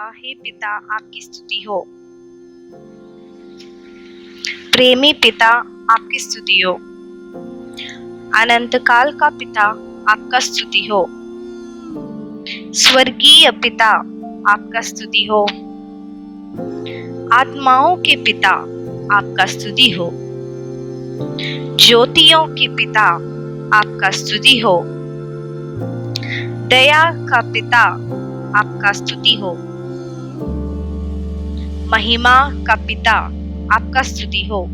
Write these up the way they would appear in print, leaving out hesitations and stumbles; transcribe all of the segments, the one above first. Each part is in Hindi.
हे पिता आपकी स्तुति हो। प्रेमी पिता आपकी स्तुति हो। अनंत काल का पिता आपका स्तुति हो। स्वर्गीय पिता आपका स्तुति हो। आत्माओं के पिता आपका स्तुति हो। ज्योतियों के पिता आपका स्तुति हो। दया का पिता आपका स्तुति हो। महिमा का पिता आपका स्तुति हो।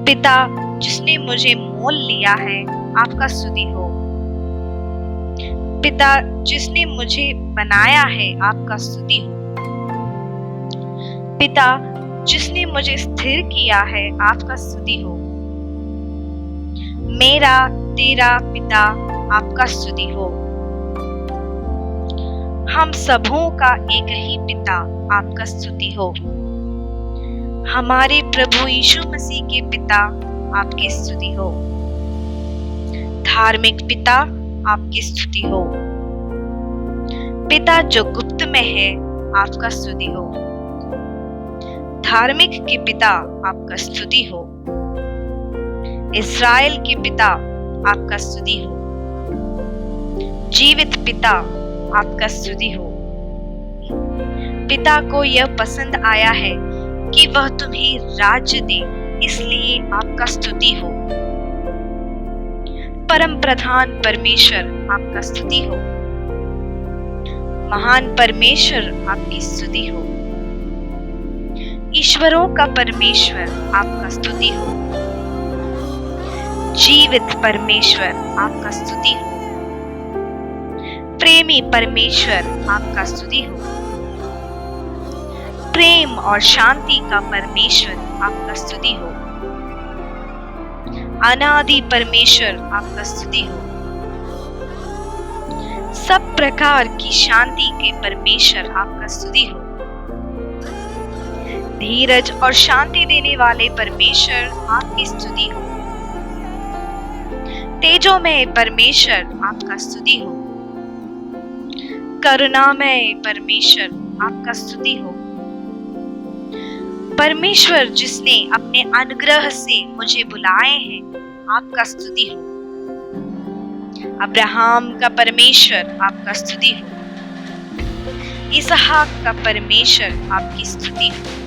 पिता जिसने मुझे मोल लिया है आपका स्तुति हो। पिता जिसने मुझे बनाया है आपका स्तुति हो। पिता जिसने मुझे स्थिर किया है आपका स्तुति हो। मेरा तेरा पिता आपका स्तुति हो। हम सबों का एक ही पिता आपका स्तुति हो। हमारे प्रभु यीशु मसीह के पिता आपकी स्तुति हो। धार्मिक पिता आपकी स्तुति हो। पिता जो गुप्त में है आपका स्तुति हो। धार्मिक के पिता आपका स्तुति हो। इस्राएल के पिता आपका स्तुति हो। जीवित पिता आपका स्तुति हो। पिता को यह पसंद आया है कि वह तुम्हें राज्य दे, इसलिए आपका स्तुति हो। परम प्रधान परमेश्वर आपका स्तुति हो। महान परमेश्वर आपकी स्तुति हो। ईश्वरों का परमेश्वर आपका स्तुति हो। जीवित परमेश्वर आपका स्तुति हो। प्रेमी परमेश्वर आपका स्तुति हो। प्रेम और शांति का परमेश्वर आपका स्तुति हो। अनादि परमेश्वर आपका स्तुति हो। सब प्रकार की शांति के परमेश्वर आपका स्तुति हो। धीरज और शांति देने वाले परमेश्वर आपकी स्तुति हो। तेजोमय परमेश्वर आपका स्तुति हो। करुणामय परमेश्वर आपका स्तुति हो। परमेश्वर जिसने अपने अनुग्रह से मुझे बुलाए हैं आपका स्तुति हो। अब्राहम का परमेश्वर आपका स्तुति हो। इसहाक का परमेश्वर आपकी स्तुति हो।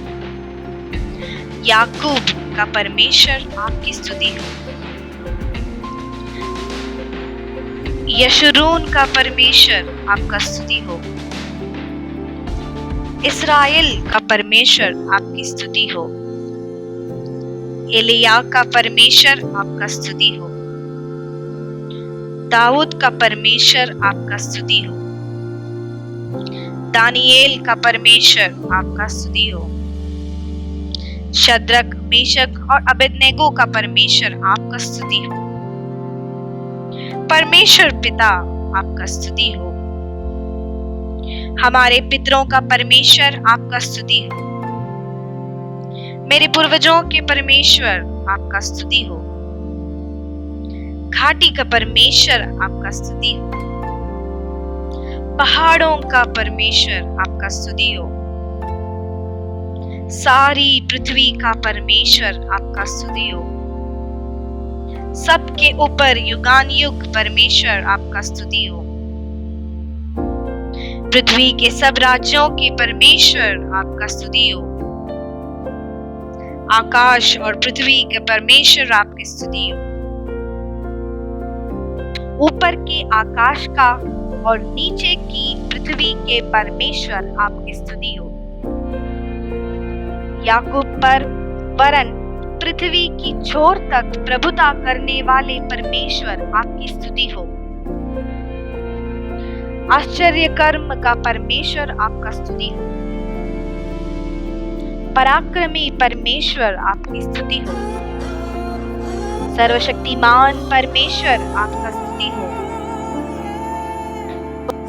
याकूब का परमेश्वर आपकी स्तुति हो। यशूरून का परमेश्वर आपका स्तुति हो। इस्राएल का परमेश्वर आपकी स्तुति हो। एलिया का परमेश्वर आपका स्तुति हो। दाऊद का परमेश्वर आपका स्तुति हो। दानिएल का परमेश्वर आपका स्तुति हो। शद्रक, मेशक और अबेदनेगो का परमेश्वर आपका स्तुति हो। परमेश्वर पिता आपका स्तुति हो। हमारे पितरों का परमेश्वर आपका स्तुति हो। मेरे पूर्वजों के परमेश्वर आपका स्तुति हो। घाटी का परमेश्वर आपका स्तुति हो। पहाड़ों का परमेश्वर आपका स्तुति हो। सारी पृथ्वी का परमेश्वर आपका स्तुति हो। सबके ऊपर युगानुयुग परमेश्वर आपका स्तुति हो। पृथ्वी के सब राज्यों के परमेश्वर आपका स्तुति हो। आकाश और पृथ्वी के परमेश्वर आपकी स्तुति हो। ऊपर के आकाश का और नीचे की पृथ्वी के परमेश्वर आपकी स्तुति हो। याकूब पर वरन पृथ्वी की छोर तक प्रभुता करने वाले परमेश्वर आपकी स्तुति हो। आश्चर्य कर्म का परमेश्वर आपका स्तुति हो। पराक्रमी परमेश्वर आपकी स्तुति हो। सर्वशक्तिमान परमेश्वर आपका स्तुति हो।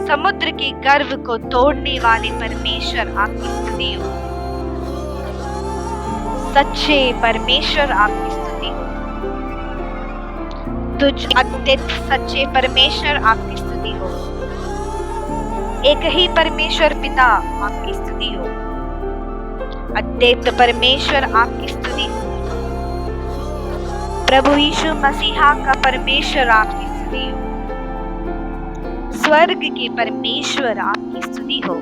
समुद्र के गर्व को तोड़ने वाले परमेश्वर आपकी स्तुति हो। सच्चे परमेश्वर आपकी स्तुति हो। तुझ अद्वितीय सच्चे परमेश्वर आपकी स्तुति हो। एक ही परमेश्वर पिता आपकी स्तुति हो। अद्वैत परमेश्वर आपकी स्तुति हो। प्रभु यीशु मसीहा का परमेश्वर आपकी स्तुति हो। स्वर्ग के परमेश्वर आपकी स्तुति हो।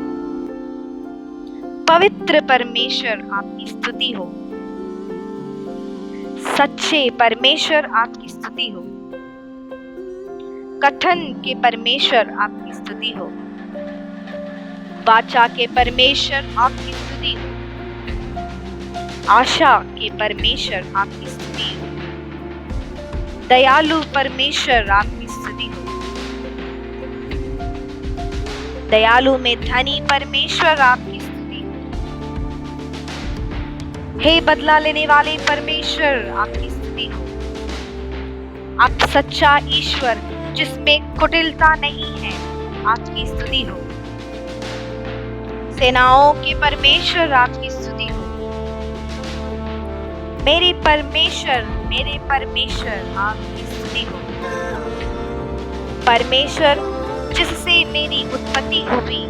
पवित्र परमेश्वर आपकी स्तुति हो। सच्चे परमेश्वर आपकी स्तुति हो। कथन के परमेश्वर आपकी स्तुति हो। वाचा के परमेश्वर आपकी स्तुति हो। आशा के परमेश्वर आपकी स्तुति हो। दयालु परमेश्वर आपकी स्तुति हो। दयालु में धनी परमेश्वर आपकी स्तुति हो। हे बदला लेने वाले परमेश्वर आपकी स्तुति हो। आप सच्चा ईश्वर जिसमें कुटिलता नहीं है, आपकी स्तुति हो। सेनाओं के परमेश्वर आपकी स्तुति हो। मेरे परमेश्वर आपकी स्तुति हो। परमेश्वर जिससे मेरी उत्पत्ति हुई,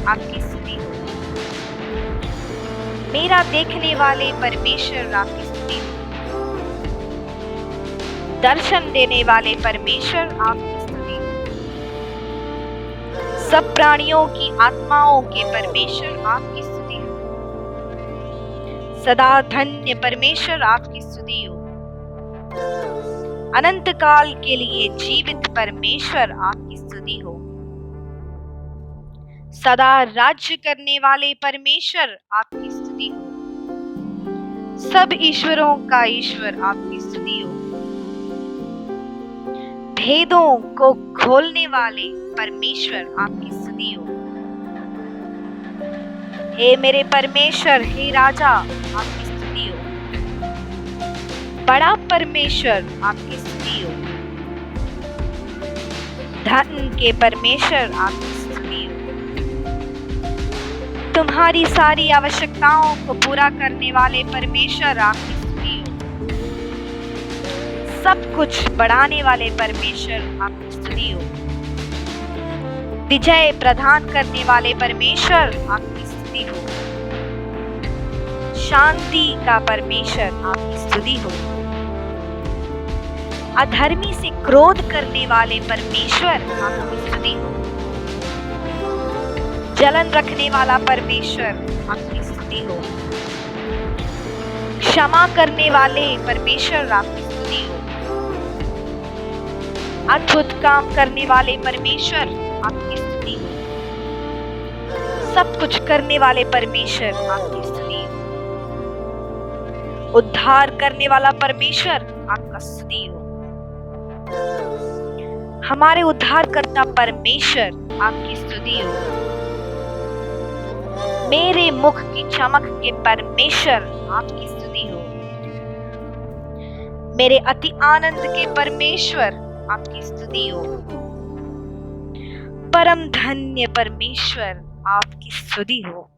आपकी स्तुति हो। मेरा देखने वाले परमेश्वर आपकी स्तुति हो। दर्शन देने वाले परमेश्वर आपकी स्तुति हो। सब प्राणियों की आत्माओं के परमेश्वर आपकी स्तुति हो। सदा धन्य परमेश्वर आपकी स्तुति हो। अनंत काल के लिए जीवित परमेश्वर आपकी स्तुति हो। सदा राज्य करने वाले परमेश्वर आपकी स्तुति हो। सब ईश्वरों का ईश्वर आपकी स्तुति हो। भेदों को खोलने वाले परमेश्वर आपकी स्तुति हो। हे मेरे परमेश्वर, हे राजा आपकी स्तुति हो। बड़ा परमेश्वर आपकी स्तुति हो। धन के परमेश्वर आपकी स्तुति हो। तुम्हारी सारी आवश्यकताओं को पूरा करने वाले परमेश्वर आपकी स्तुति हो। सब कुछ बढ़ाने वाले परमेश्वर आपकी स्तुति हो। विजय प्रदान करने वाले परमेश्वर आपकी स्तुति हो। शांति का परमेश्वर आपकी स्तुति हो। अधर्मी से क्रोध करने वाले परमेश्वर आपकी स्तुति हो। जलन रखने वाला परमेश्वर आपकी स्तुति हो। क्षमा करने वाले परमेश्वर आपकी स्तुति हो। अद्भुत काम करने वाले परमेश्वर आपकी स्तुति हो। सब कुछ करने वाले परमेश्वर आपकी स्तुति हो। उद्धार करने वाला परमेश्वर आपका स्तुति हो। हमारे उद्धारकर्ता परमेश्वर आपकी स्तुति हो। मेरे मुख की चमक के परमेश्वर आपकी स्तुति हो। मेरे अति आनंद के परमेश्वर आपकी स्तुति हो। परम धन्य परमेश्वर आपकी स्तुति हो।